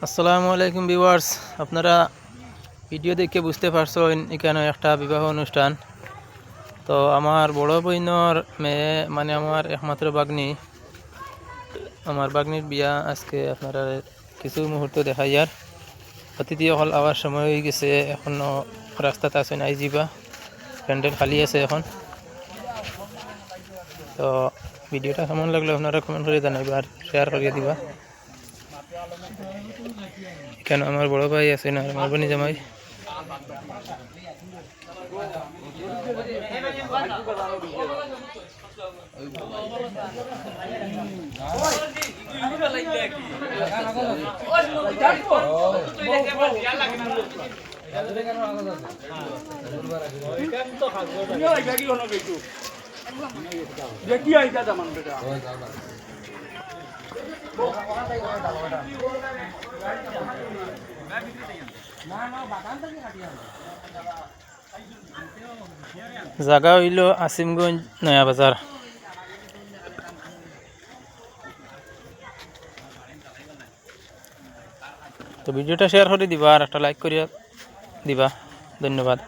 আসসালামু আলাইকুম ভিউয়ার্স, আপনারা ভিডিও দেখে বুঝতে পারছেন এখানে একটা বিবাহ অনুষ্ঠান। তো আমার বড় বোনের মেয়ে মানে আমার একমাত্র বাগ্নির বিয়া আজকে আপনারা কিছু মুহূর্ত দেখাই। আর অতিথি হল আবার সময় হয়ে গেছে, এখনো রাস্তাতে আছেন আই যাবা, প্যান্ডেল খালি আছে এখন। তো ভিডিওটা কেমন লাগলো আপনারা কমেন্ট করে জানাইবা আর শেয়ার করিয়ে দিবা। কেন আমার বড় ভাই আছে না আমার বোনি জামাই। জায়গা হইল আসিমগঞ্জ নয়া বাজার। তো ভিডিওটা শেয়ার করে দিবা আর একটা লাইক করিয়া দিবা। ধন্যবাদ।